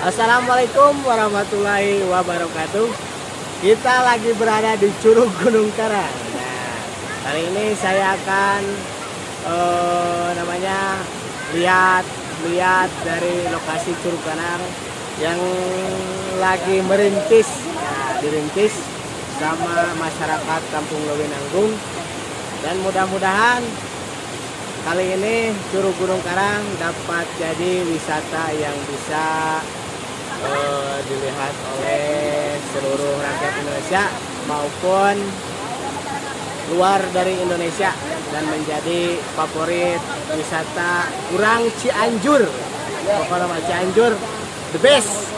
Assalamualaikum warahmatullahi wabarakatuh. Kita lagi berada di Curug Gunung Karang. Nah, kali ini saya akan lihat dari lokasi Curug Karang yang lagi merintis. Nah, dirintis sama masyarakat Kampung Lewinanggung. Dan mudah-mudahan kali ini Curug Gunung Karang dapat jadi wisata yang bisa dilihat oleh seluruh rakyat Indonesia maupun luar dari Indonesia dan menjadi favorit wisata Urang Cianjur. Pokoknya Cianjur the best.